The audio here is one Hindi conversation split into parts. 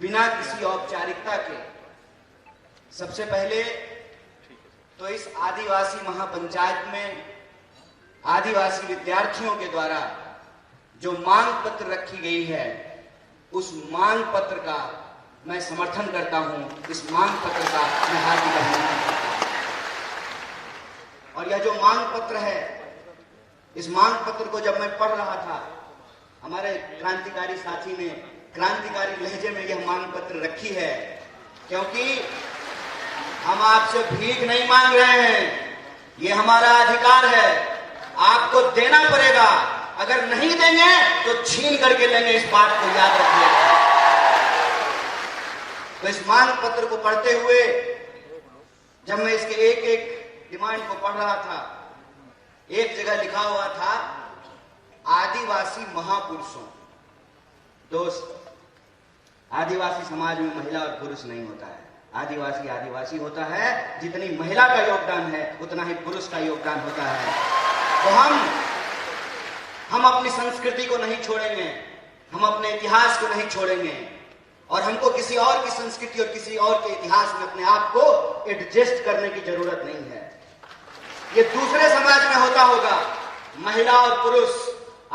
बिना किसी औपचारिकता के सबसे पहले तो इस आदिवासी महापंचायत में आदिवासी विद्यार्थियों के द्वारा जो मांग पत्र रखी गई है, उस मांग पत्र का मैं समर्थन करता हूं। इस मांग पत्र का मैं हार्दिक अभिनंदन करता हूं। और यह जो मांग पत्र है, इस मांग पत्र को जब मैं पढ़ रहा था, हमारे क्रांतिकारी साथी ने क्रांतिकारी लहजे में यह मांग पत्र रखी है, क्योंकि हम आपसे भीख नहीं मांग रहे हैं, ये हमारा अधिकार है, आपको देना पड़ेगा। अगर नहीं देंगे तो छीन करके लेंगे, इस बात को याद रखिएगा। तो इस मांग पत्र को पढ़ते हुए जब मैं इसके एक एक डिमांड को पढ़ रहा था, एक जगह लिखा हुआ था आदिवासी महापुरुषों। दोस्त, आदिवासी समाज में महिला और पुरुष नहीं होता है। आदिवासी आदिवासी होता है। जितनी महिला का योगदान है उतना ही पुरुष का योगदान होता है। तो हम अपनी संस्कृति को नहीं छोड़ेंगे, हम अपने इतिहास को नहीं छोड़ेंगे, और हमको किसी और की संस्कृति और किसी और के इतिहास में अपने आप को एडजस्ट करने की जरूरत नहीं है। ये दूसरे समाज में होता होगा, महिला और पुरुष।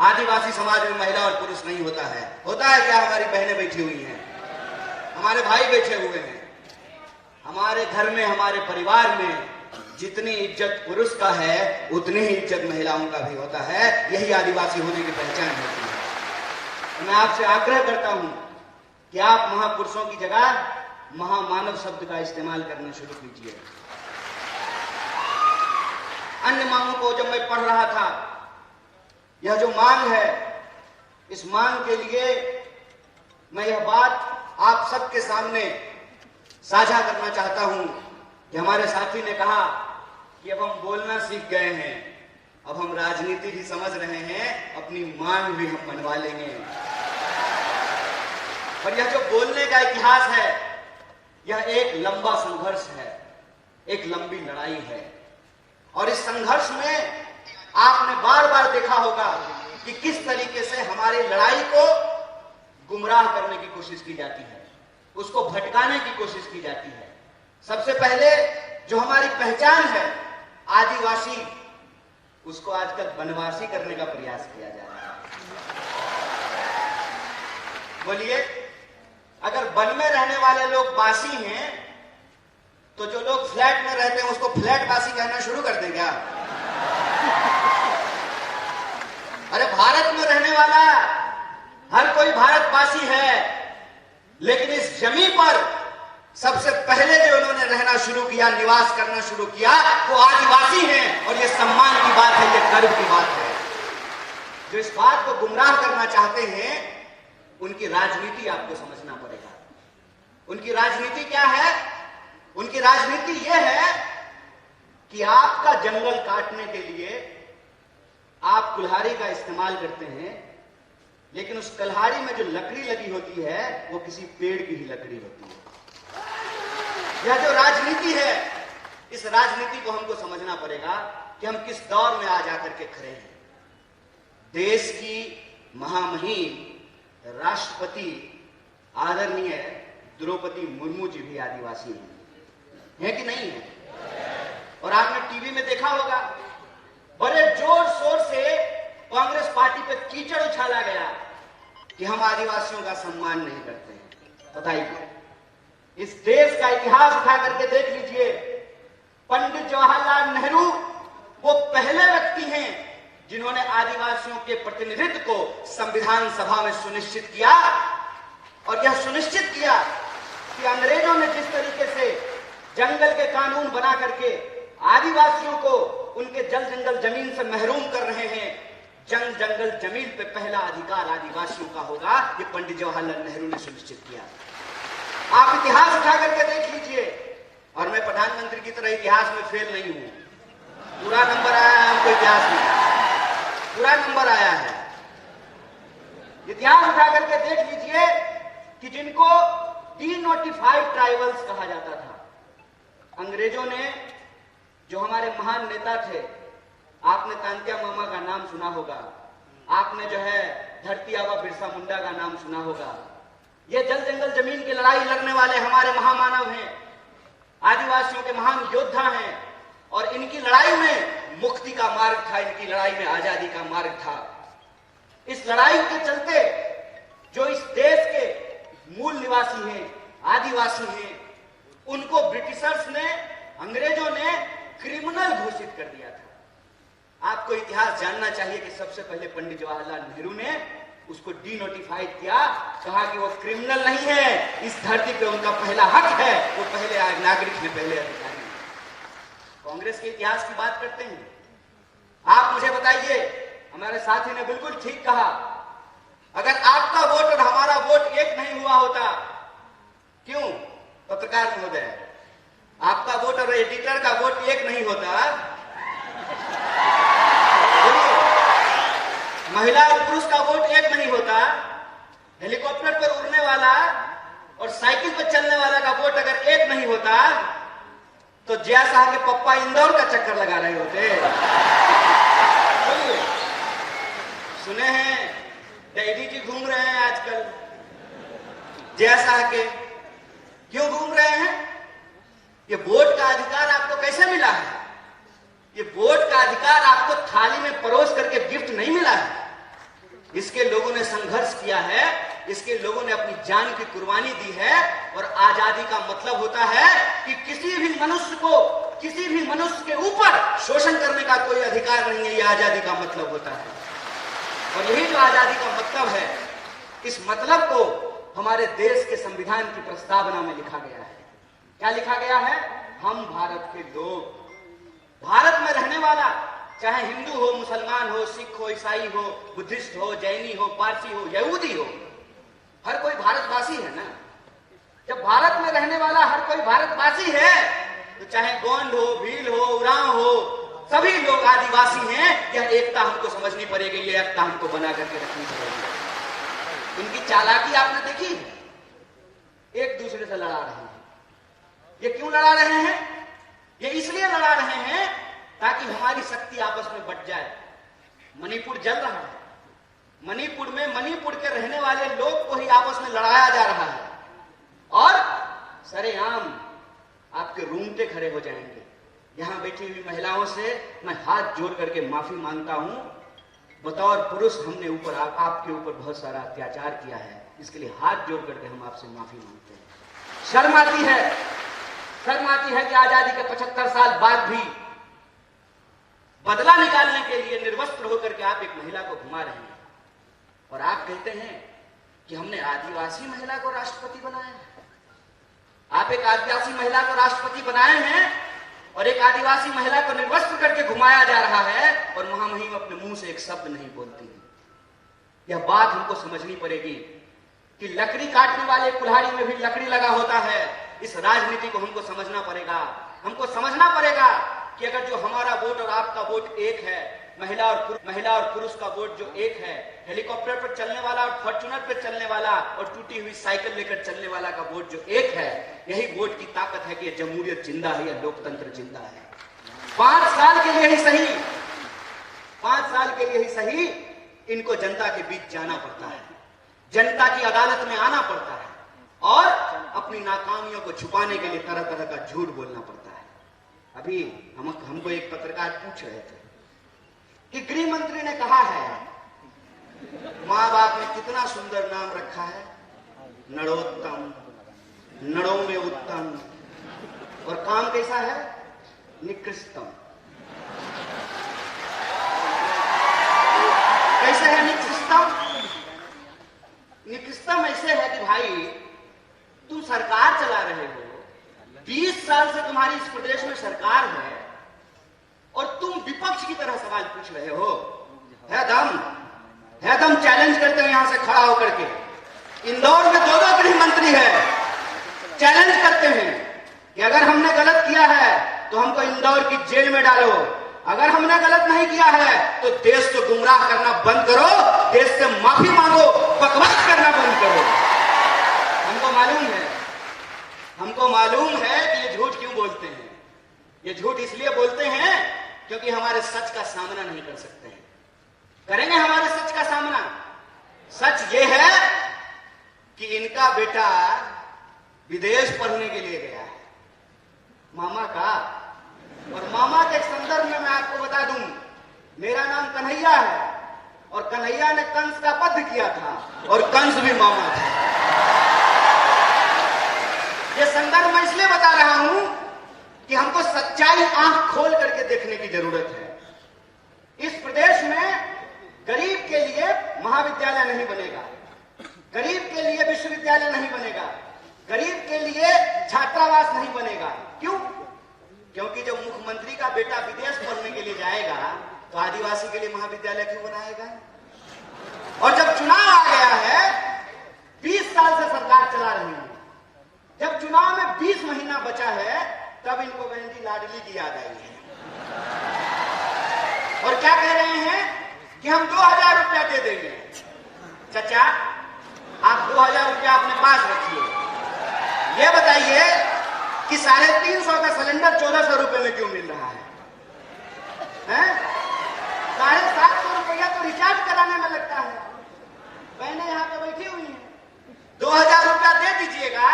आदिवासी समाज में महिला और पुरुष नहीं होता है। होता है क्या? हमारी बहनें बैठी हुई हैं, हमारे भाई बैठे हुए हैं। हमारे घर में, हमारे परिवार में जितनी इज्जत पुरुष का है उतनी ही इज्जत महिलाओं का भी होता है। यही आदिवासी होने की पहचान होती है। तो मैं आपसे आग्रह करता हूं कि आप महापुरुषों की जगह महामानव शब्द का इस्तेमाल करना शुरू कीजिए। अन्य मांगों को जब मैं पढ़ रहा था, यह जो मांग है, इस मांग के लिए मैं यह बात आप सबके सामने साझा करना चाहता हूं कि हमारे साथी ने कहा कि अब हम बोलना सीख गए हैं, अब हम राजनीति भी समझ रहे हैं, अपनी मांग भी हम मनवा लेंगे। और यह जो बोलने का इतिहास है, यह एक लंबा संघर्ष है, एक लंबी लड़ाई है। और इस संघर्ष में आपने बार बार देखा होगा कि किस तरीके से हमारी लड़ाई को गुमराह करने की कोशिश की जाती है, उसको भटकाने की कोशिश की जाती है। सबसे पहले जो हमारी पहचान है आदिवासी, उसको आजकल वनवासी करने का प्रयास किया जा रहा है। बोलिए, अगर वन में रहने वाले लोग वासी हैं तो जो लोग फ्लैट में रहते हैं उसको फ्लैट वासी कहना शुरू कर दें क्या? अरे भारत में रहने वाला हर कोई भारतवासी है, लेकिन इस जमीन पर सबसे पहले जो उन्होंने रहना शुरू किया, निवास करना शुरू किया, वो आदिवासी हैं। और ये सम्मान की बात है, ये गर्व की बात है। जो इस बात को गुमराह करना चाहते हैं, उनकी राजनीति आपको समझना पड़ेगा। उनकी राजनीति क्या है? उनकी राजनीति यह है कि आपका जंगल काटने के लिए आप कुल्हाड़ी का इस्तेमाल करते हैं, लेकिन उस कुल्हाड़ी में जो लकड़ी लगी होती है वो किसी पेड़ की ही लकड़ी होती है। यह जो राजनीति है, इस राजनीति को हमको समझना पड़ेगा कि हम किस दौर में आ जाकर के खड़े हैं। देश की महामहिम राष्ट्रपति आदरणीय द्रौपदी मुर्मू जी भी आदिवासी हैं, है कि नहीं है? और आपने टीवी में देखा होगा, बड़े जोर शोर से कांग्रेस पार्टी पे कीचड़ उछाला गया कि हम आदिवासियों का सम्मान नहीं करते हैं। बताइए, इस देश का इतिहास उठा करके देख लीजिए। पंडित जवाहरलाल नेहरू वो पहले व्यक्ति हैं जिन्होंने आदिवासियों के प्रतिनिधित्व को संविधान सभा में सुनिश्चित किया, और यह सुनिश्चित किया कि अंग्रेजों ने जिस तरीके से जंगल के कानून बना करके आदिवासियों को उनके जल जंगल जमीन से महरूम कर रहे हैं, जंगल जमीन पे पहला अधिकार आदिवासियों का होगा, ये पंडित जवाहरलाल नेहरू ने सुनिश्चित किया। आप इतिहास उठा करके देख लीजिए। और मैं प्रधानमंत्री की तरह इतिहास में फेल नहीं हूं, पूरा नंबर आया है हमको इतिहास में, पूरा नंबर आया है। इतिहास उठा करके देख लीजिए कि जिनको डीनोटिफाइड ट्राइबल्स कहा जाता था, अंग्रेजों ने, जो हमारे महान नेता थे, आपने तांत्या मामा का नाम सुना होगा, आपने जो है धरती आबा बिरसा मुंडा का नाम सुना होगा, ये जल जंगल जमीन की लड़ाई लड़ने वाले हमारे महामानव हैं, आदिवासियों के महान योद्धा हैं, और इनकी लड़ाई में मुक्ति का मार्ग था, इनकी लड़ाई में आजादी का मार्ग था। इस लड़ाई के चलते जो इस देश के मूल निवासी हैं, आदिवासी हैं, उनको ब्रिटिशर्स ने, अंग्रेजों ने क्रिमिनल घोषित कर दिया था। आपको इतिहास जानना चाहिए कि सबसे पहले पंडित जवाहरलाल नेहरू ने उसको डीनोटिफाइड किया, कहा कि वो क्रिमिनल नहीं है, इस धरती पे उनका पहला हक है, वो पहले नागरिक हैं, पहले अधिकारी हैं। कांग्रेस के इतिहास की बात करते हैं। आप मुझे बताइए, हमारे साथी ने बिल्कुल ठीक कहा, अगर आपका वोट और हमारा वोट एक नहीं हुआ होता, क्यों पत्रकार महोदय, आपका वोट और एडिटर का वोट एक नहीं होता, महिला और पुरुष का वोट एक नहीं होता, हेलीकॉप्टर पर उड़ने वाला और साइकिल पर चलने वाला का वोट अगर एक नहीं होता, तो जया साहब के पप्पा इंदौर का चक्कर लगा रहे होते। सुने हैं डैडी जी घूम रहे हैं आजकल जया साहब के, क्यों घूम रहे हैं? ये वोट का अधिकार आपको कैसे मिला है? ये वोट का अधिकार आपको थाली में परोस करके गिफ्ट नहीं मिला है। इसके लोगों ने संघर्ष किया है, इसके लोगों ने अपनी जान की कुर्बानी दी है। और आजादी का मतलब होता है कि किसी भी मनुष्य को, किसी भी मनुष्य के ऊपर शोषण करने का कोई अधिकार नहीं है। यह आजादी का मतलब होता है, और यही जो आजादी का मतलब है, इस मतलब को हमारे देश के संविधान की प्रस्तावना में लिखा गया है। क्या लिखा गया है? हम भारत के लोग, भारत में रहने वाला, चाहे हिंदू हो, मुसलमान हो, सिख हो, ईसाई हो, बुद्धिस्ट हो, जैनी हो, पारसी हो, यहूदी हो, हर कोई भारतवासी है ना। जब भारत में रहने वाला हर कोई भारतवासी है, तो चाहे गोंड हो, भील हो, उरांव हो, सभी लोग आदिवासी हैं। यह एकता हमको समझनी पड़ेगी, यह एकता हमको बना करके रखनी पड़ेगी। इनकी चालाकी आपने देखी, एक दूसरे से लड़ा रहे हैं। ये क्यों लड़ा रहे हैं? ये इसलिए लड़ा रहे हैं ताकि हमारी शक्ति आपस में बट जाए। मणिपुर जल रहा है, मणिपुर में मणिपुर के रहने वाले लोग को ही आपस में लड़ाया जा रहा है, और सरेआम आपके रूंगटे खड़े हो जाएंगे। यहां बैठी हुई महिलाओं से मैं हाथ जोड़ करके माफी मांगता हूं। बतौर पुरुष हमने ऊपर आपके ऊपर बहुत सारा अत्याचार किया है, इसके लिए हाथ जोड़ करके हम आपसे माफी मांगते हैं। शर्म आती है, शर्म आती है कि आजादी के 75 साल बाद भी बदला निकालने के लिए निर्वस्त्र होकर के आप एक महिला को घुमा रहे हैं, और आप कहते हैं कि हमने आदिवासी महिला को राष्ट्रपति बनाया है। आप एक आदिवासी महिला को राष्ट्रपति बनाए हैं और एक आदिवासी महिला को निर्वस्त्र करके घुमाया जा रहा है, और महामहिम अपने मुंह से एक शब्द नहीं बोलती है। यह बात हमको समझनी पड़ेगी कि लकड़ी काटने वाले कुल्हाड़ी में भी लकड़ी लगा होता है। इस राजनीति को हमको समझना पड़ेगा। हमको समझना पड़ेगा कि अगर जो हमारा वोट और आपका वोट एक है, महिला और पुरुष का वोट जो एक है, हेलीकॉप्टर पर चलने वाला और फॉर्च्यूनर पर चलने वाला और टूटी हुई साइकिल लेकर चलने वाला का वोट जो एक है, यही वोट की ताकत है कि यह जमहूरियत जिंदा है, यह लोकतंत्र जिंदा है। 5 साल के लिए ही सही, 5 साल के लिए ही सही, इनको जनता के बीच जाना पड़ता है, जनता की अदालत में आना पड़ता है, और अपनी नाकामियों को छुपाने के लिए तरह तरह का झूठ बोलना पड़ता है। अभी हमको एक पत्रकार पूछ रहे थे कि गृह मंत्री ने कहा है मां बाप ने कितना सुंदर नाम रखा है, नरोत्तम, नड़ों में उत्तम, और काम कैसा है? निकृष्टम। कैसे है निकृष्टम? निकृष्टम ऐसे है कि भाई तुम सरकार चला रहे हो, 20 साल से तुम्हारी इस प्रदेश में सरकार है, और तुम विपक्ष की तरह सवाल पूछ रहे हो। है दम चैलेंज करते हैं यहां से खड़ा होकर के। इंदौर में 2 गृह मंत्री है, चैलेंज करते हैं कि अगर हमने गलत किया है तो हमको इंदौर की जेल में डालो, अगर हमने गलत नहीं किया है तो देश को गुमराह करना बंद करो, देश से माफी मांगो, बकवास करना बंद करो। हमको मालूम है कि ये झूठ क्यों बोलते हैं। ये झूठ इसलिए बोलते हैं क्योंकि हमारे सच का सामना नहीं कर सकते हैं। करेंगे हमारे सच का सामना। सच ये है कि इनका बेटा विदेश पढ़ने के लिए गया है, मामा का। और मामा के संदर्भ में मैं आपको बता दूं, मेरा नाम कन्हैया है और कन्हैया ने कंस का वध किया था और कंस भी मामा था। ये संदर्भ मैं इसलिए बता रहा हूं कि हमको सच्चाई आंख खोल करके देखने की जरूरत है। इस प्रदेश में गरीब के लिए महाविद्यालय नहीं बनेगा, गरीब के लिए विश्वविद्यालय नहीं बनेगा, गरीब के लिए छात्रावास नहीं बनेगा। क्यों? क्योंकि जब मुख्यमंत्री का बेटा विदेश पढ़ने के लिए जाएगा तो आदिवासी के लिए महाविद्यालय क्यों बनाएगा? और जब चुनाव आ गया है, 20 साल से सरकार चला रही है, जब चुनाव में 20 महीना बचा है, तब इनको बहन लाडली की याद आई है और क्या कह रहे हैं कि हम 2000 रुपया दे देंगे। चाचा, आप 2000 रुपया अपने पास रखिए। ये बताइए कि 350 का सिलेंडर 1400 रुपए में क्यों मिल रहा है? 750 रुपया तो रिचार्ज कराने में लगता है। बहनें यहाँ पे बैठी हुई हैं, 2000 रुपया दे दीजिएगा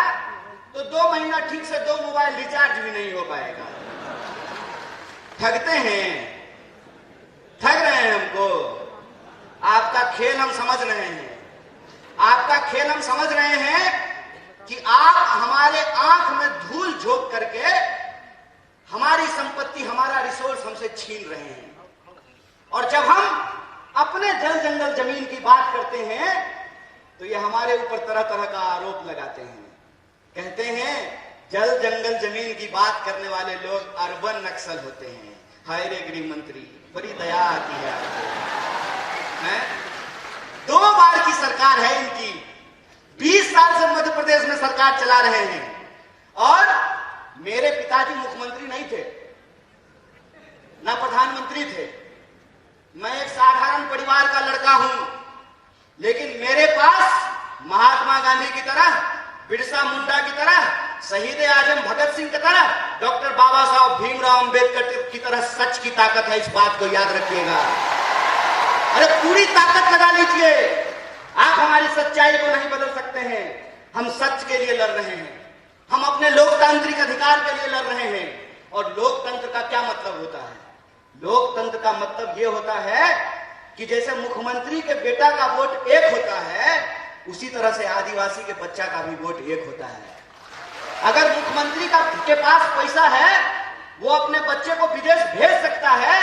तो 2 महीना ठीक से 2 मोबाइल रिचार्ज भी नहीं हो पाएगा। ठगते हैं, ठग रहे हैं हमको। आपका खेल हम समझ रहे हैं, आपका खेल हम समझ रहे हैं कि आप हमारे आंख में धूल झोंक करके हमारी संपत्ति, हमारा रिसोर्स हमसे छीन रहे हैं। और जब हम अपने जल जंगल जमीन की बात करते हैं तो ये हमारे ऊपर तरह तरह का आरोप लगाते हैं। कहते हैं जल जंगल जमीन की बात करने वाले लोग अर्बन नक्सल होते हैं। हाय रे गृह मंत्री, बड़ी दया आती है आपको। 2 बार की सरकार है इनकी, 20 साल से मध्य प्रदेश में सरकार चला रहे हैं। और मेरे पिताजी मुख्यमंत्री नहीं थे, ना प्रधानमंत्री थे। मैं एक साधारण परिवार का लड़का हूं, लेकिन मेरे पास महात्मा गांधी की तरह, बिरसा मुंडा की तरह, शहीद आजम भगत सिंह की तरह, डॉक्टर बाबा साहब भीमराव अंबेडकर की तरह सच की ताकत है। इस बात को याद रखिएगा। अरे पूरी ताकत लगा लीजिए। आप हमारी सच्चाई को नहीं बदल सकते हैं। हम सच के लिए लड़ रहे हैं, हम अपने लोकतांत्रिक अधिकार के लिए लड़ रहे हैं। और लोकतंत्र का क्या मतलब होता है? लोकतंत्र का मतलब यह होता है कि जैसे मुख्यमंत्री के बेटा का वोट एक होता है, उसी तरह से आदिवासी के बच्चा का भी वोट एक होता है। अगर मुख्यमंत्री के पास पैसा है, वो अपने बच्चे को विदेश भेज सकता है,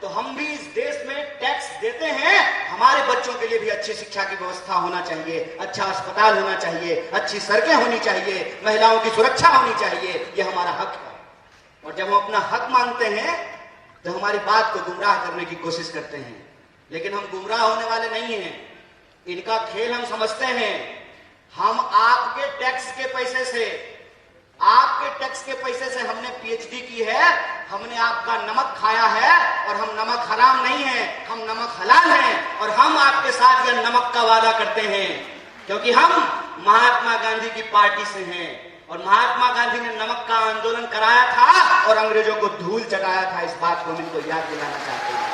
तो हम भी इस देश में टैक्स देते हैं। हमारे बच्चों के लिए भी अच्छी शिक्षा की व्यवस्था होना चाहिए, अच्छा अस्पताल होना चाहिए, अच्छी सड़कें होनी चाहिए, महिलाओं की सुरक्षा होनी चाहिए। यह हमारा हक है। और जब हम अपना हक मांगते हैं तो हमारी बात को गुमराह करने की कोशिश करते हैं, लेकिन हम गुमराह होने वाले नहीं हैं। इनका खेल हम समझते हैं। हम आपके टैक्स के पैसे से, आपके टैक्स के पैसे से हमने पीएचडी की है, हमने आपका नमक खाया है। और हम नमक हराम नहीं है, हम नमक हलाल हैं। और हम आपके साथ यह नमक का वादा करते हैं क्योंकि हम महात्मा गांधी की पार्टी से हैं। और महात्मा गांधी ने नमक का आंदोलन कराया था और अंग्रेजों को धूल चटाया था। इस बात को हम इनको याद दिलाना चाहते हैं।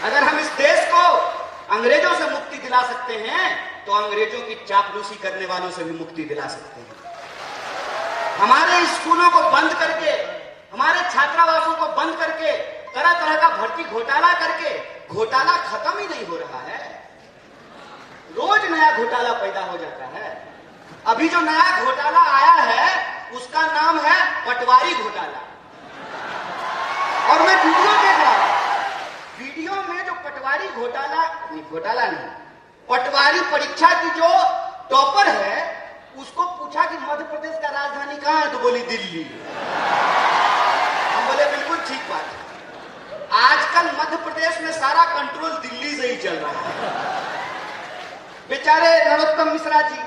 अगर हम इस देश को अंग्रेजों से मुक्ति दिला सकते हैं तो अंग्रेजों की चापलूसी करने वालों से भी मुक्ति दिला सकते हैं। हमारे स्कूलों को बंद करके, हमारे छात्रावासों को बंद करके, तरह तरह का भर्ती घोटाला करके, घोटाला खत्म ही नहीं हो रहा है। रोज नया घोटाला पैदा हो जाता है। अभी जो नया घोटाला आया है उसका नाम है पटवारी घोटाला। और मैं वीडियो देख रहा हूं, वीडियो में जो पटवारी घोटाला नहीं, पटवारी परीक्षा की जो टॉपर है, उसको पूछा कि मध्य प्रदेश का राजधानी कहां है, तो बोली दिल्ली। हम बोले बिल्कुल ठीक बात है। आजकल मध्य प्रदेश में सारा कंट्रोल दिल्ली से ही चल रहा है। बेचारे नरोत्तम मिश्रा जी,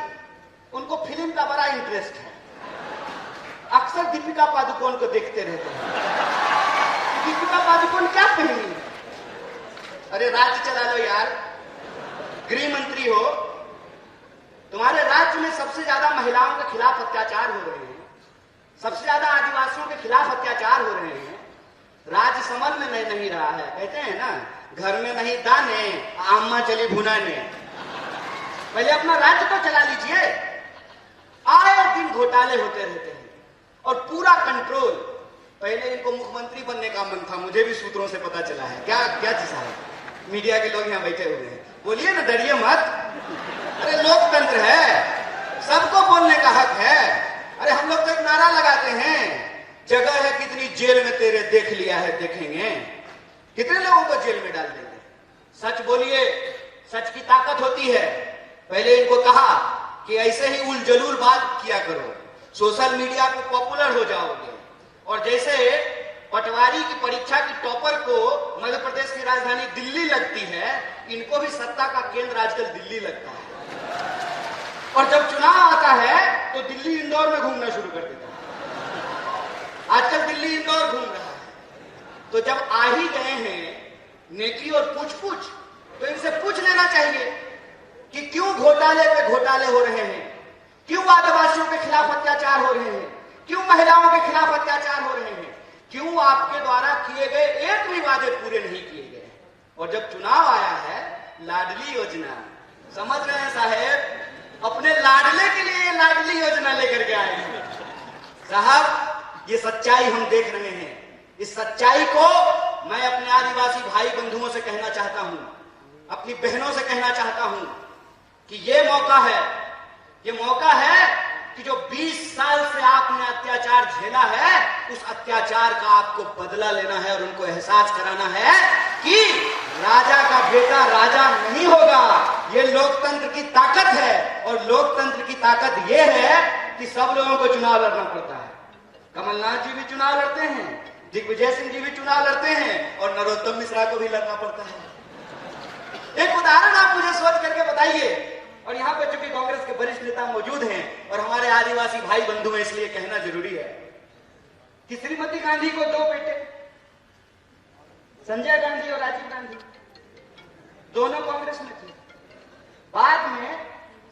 उनको फिल्म का बड़ा इंटरेस्ट है, अक्सर दीपिका पादुकोण को देखते रहते हैं। दीपिका पादुकोण क्या पहनी है? अरे राज्य चला लो यार, गृह मंत्री हो, तुम्हारे राज्य में सबसे ज्यादा महिलाओं के खिलाफ अत्याचार हो रहे हैं, सबसे ज्यादा आदिवासियों के खिलाफ अत्याचार हो रहे हैं। राज्य समझ में नहीं रहा है। कहते हैं ना, घर में नहीं दाने, अम्मा चली भुनाने। पहले अपना राज्य तो चला लीजिए। घोटाले होते रहते हैं और पूरा कंट्रोल। पहले इनको मुख्यमंत्री बनने का मन था, मुझे भी सूत्रों से पता चला है। क्या क्या चीज है? मीडिया के लोग यहाँ बैठे हुए हैं, बोलिए ना, डरिए मत। अरे लोकतंत्र है, सबको बोलने का हक है। अरे हम लोग तो एक नारा लगाते हैं, जगह है कितनी जेल में तेरे, देख लिया है देखेंगे। कितने लोगों को जेल में डाल देंगे? सच बोलिए, सच की ताकत होती है। पहले इनको कहा कि ऐसे ही उलझलूल बात किया करो, सोशल मीडिया पे पॉपुलर हो जाओगे। और जैसे पटवारी की परीक्षा की टॉपर को मध्य प्रदेश की राजधानी दिल्ली लगती है, इनको भी सत्ता का केंद्र आजकल दिल्ली लगता है। और जब चुनाव आता है तो दिल्ली इंदौर में घूमना शुरू कर देता है। आजकल दिल्ली इंदौर घूम रहा है। तो जब आ ही गए हैं नेकी और पूछ तो इनसे पूछ लेना चाहिए कि क्यों घोटाले पे घोटाले हो रहे हैं, क्यों आदिवासियों के खिलाफ अत्याचार हो रहे हैं, क्यों महिलाओं के खिलाफ अत्याचार हो रहे हैं, क्यों आपके द्वारा किए गए एक भी वादे पूरे नहीं किए गए। और जब चुनाव आया है, लाडली योजना, समझ रहे हैं साहेब, अपने लाडले के लिए लाडली योजना लेकर के आए हैं साहब। ये सच्चाई हम देख रहे हैं। इस सच्चाई को मैं अपने आदिवासी भाई बंधुओं से कहना चाहता हूं, अपनी बहनों से कहना चाहता हूं कि ये मौका है कि जो 20 साल से आपने अत्याचार झेला है, उस अत्याचार का आपको बदला लेना है और उनको एहसास कराना है कि राजा का बेटा राजा नहीं होगा। ये लोकतंत्र की ताकत है। और लोकतंत्र की ताकत ये है कि सब लोगों को चुनाव लड़ना पड़ता है। कमलनाथ जी भी चुनाव लड़ते हैं, दिग्विजय सिंह जी भी चुनाव लड़ते हैं, और नरोत्तम मिश्रा को भी लड़ना पड़ता है। एक उदाहरण आप मुझे सोच करके बताइए। और यहाँ पे चूंकि कांग्रेस के वरिष्ठ नेता मौजूद हैं और हमारे आदिवासी भाई बंधु हैं, इसलिए कहना जरूरी है कि श्रीमती गांधी को 2 बेटे, संजय गांधी और राजीव गांधी, दोनों कांग्रेस में थे। बाद में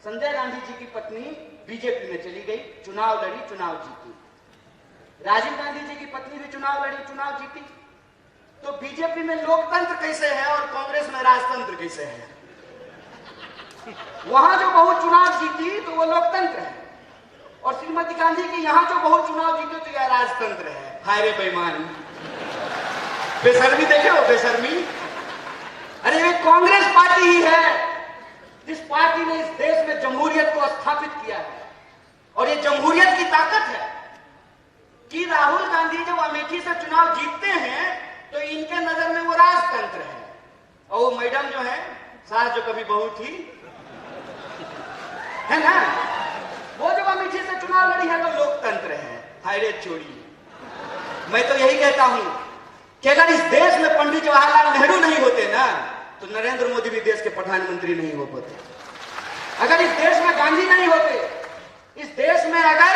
संजय गांधी जी की पत्नी बीजेपी में चली गई, चुनाव लड़ी, चुनाव जीती। राजीव गांधी जी की पत्नी भी चुनाव लड़ी, चुनाव जीती। तो बीजेपी में लोकतंत्र कैसे है और कांग्रेस में राजतंत्र कैसे है? वहां जो बहु चुनाव जीती तो वो लोकतंत्र है, और श्रीमती गांधी की यहां जो बहु चुनाव जीती तो यह राजतंत्र है। हाय रे बेईमान, बेशर्मी देखे हो, बेशर्मी। अरे ये कांग्रेस पार्टी ही है जिस पार्टी ने इस देश में जमहूरियत को स्थापित किया है। और ये जमहूरियत की ताकत है कि राहुल गांधी जब अमेठी से चुनाव जीतते हैं तो इनके नजर में वो राजतंत्र है, और वो मैडम जो है, सास जो कभी बहू थी, है ना, वो जब अमेठी से चुनाव लड़ी है तो लोकतंत्र है। हाय रे चोरी। मैं तो यही कहता हूं कि अगर इस देश में पंडित जवाहरलाल नेहरू नहीं होते ना, तो नरेंद्र मोदी भी देश के प्रधानमंत्री नहीं हो पाते। अगर इस देश में गांधी नहीं होते, इस देश में अगर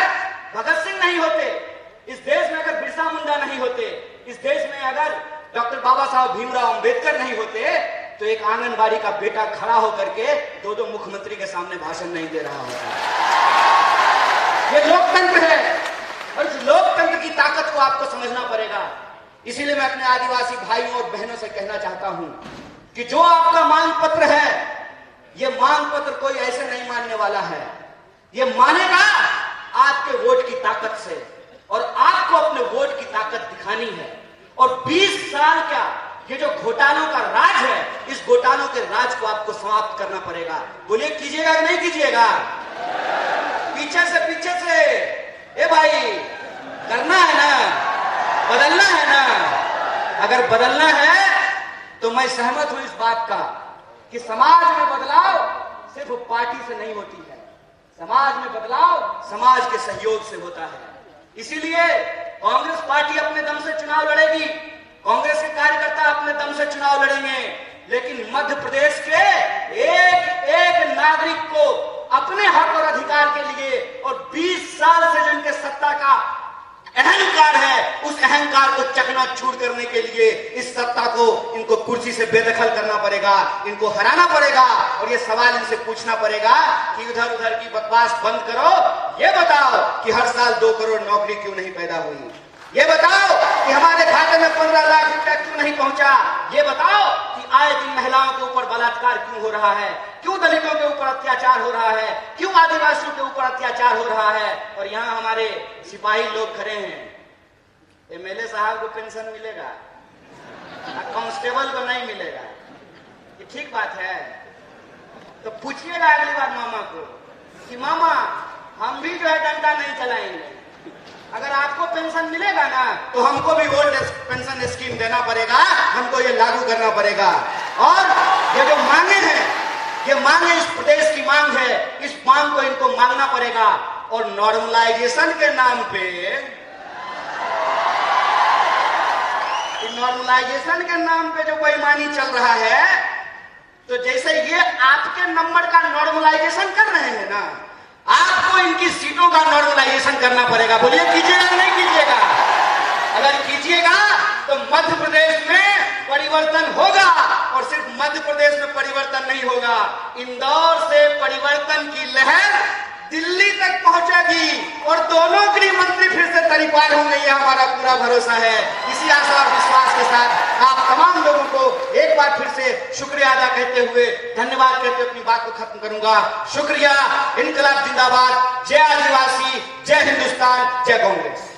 भगत सिंह नहीं होते, इस देश में अगर बिरसा मुंडा नहीं होते, इस देश में अगर डॉक्टर बाबा साहब भीमराव अंबेडकर नहीं होते, तो एक आंगनबाड़ी का बेटा खड़ा होकर के 2 मुख्यमंत्री के सामने भाषण नहीं दे रहा होता। ये लोकतंत्र है, और इस लोकतंत्र की ताकत को आपको समझना पड़ेगा। इसीलिए मैं अपने आदिवासी भाइयों और बहनों से कहना चाहता हूं कि जो आपका मांग पत्र है, ये मांग पत्र कोई ऐसे नहीं मानने वाला है। ये मानेगा आपके वोट की ताकत से, और आपको अपने वोट की ताकत दिखानी है। और 20 साल का ये जो घोटालों का राज है, इस घोटालों के राज को आपको समाप्त करना पड़ेगा। बोलिए, कीजिएगा कि नहीं कीजिएगा? पीछे से ए भाई, करना है ना, बदलना है ना। अगर बदलना है तो मैं सहमत हूं इस बात का कि समाज में बदलाव सिर्फ पार्टी से नहीं होती है, समाज में बदलाव समाज के सहयोग से होता है। इसीलिए कांग्रेस पार्टी अपने दम से चुनाव लड़ेगी, कांग्रेस के कार्यकर्ता अपने दम से चुनाव लड़ेंगे, लेकिन मध्य प्रदेश के एक एक नागरिक को अपने हक और अधिकार के लिए और 20 साल से जो इनके सत्ता का अहंकार है, उस अहंकार को चकनाचूर करने के लिए इस सत्ता को इनको कुर्सी से बेदखल करना पड़ेगा, इनको हराना पड़ेगा। और ये सवाल इनसे पूछना पड़ेगा कि उधर उधर की बकवास बंद करो, ये बताओ कि हर साल 2 करोड़ नौकरी क्यों नहीं पैदा हुई, ये बताओ कि हमारे खाते में 15 लाख रुपया क्यों नहीं पहुंचा, ये बताओ कि आए दिन महिलाओं के ऊपर बलात्कार क्यों हो रहा है, क्यों दलितों के ऊपर अत्याचार हो रहा है, क्यों आदिवासियों के ऊपर अत्याचार हो रहा है। और यहाँ हमारे सिपाही लोग खड़े हैं। एमएलए साहब को पेंशन मिलेगा, कांस्टेबल को नहीं मिलेगा, ये ठीक बात है? तो पूछिएगा अगली बार मामा को कि मामा हम भी जो है डंडा नहीं चलाएंगे, अगर आपको पेंशन मिलेगा ना तो हमको भी ओल्ड पेंशन स्कीम देना पड़ेगा, हमको ये लागू करना पड़ेगा। और ये जो मांगे हैं, ये मांगे इस प्रदेश की मांग है, इस मांग को इनको मांगना पड़ेगा। और नॉर्मलाइजेशन के नाम पे, नॉर्मलाइजेशन के नाम पे जो बेईमानी चल रहा है, तो जैसे ये आपके नंबर का नॉर्मलाइजेशन कर रहे हैं ना, आपको इनकी सीटों का नॉर्मलाइजेशन करना पड़ेगा। बोलिए कीजिएगा कि नहीं कीजिएगा? अगर कीजिएगा तो मध्य प्रदेश में परिवर्तन होगा। और सिर्फ मध्य प्रदेश में परिवर्तन नहीं होगा, इंदौर से परिवर्तन की लहर दिल्ली तक पहुंचेगी और दोनों गृह मंत्री फिर से तरीपार होंगे, ये हमारा पूरा भरोसा है। इसी आशा और विश्वास के साथ आप तमाम लोगों को एक बार फिर से शुक्रिया अदा करते हुए, धन्यवाद कहते हुए अपनी बात को खत्म करूंगा। शुक्रिया। इनकलाब जिंदाबाद। जय आदिवासी, जय हिंदुस्तान, जय कांग्रेस।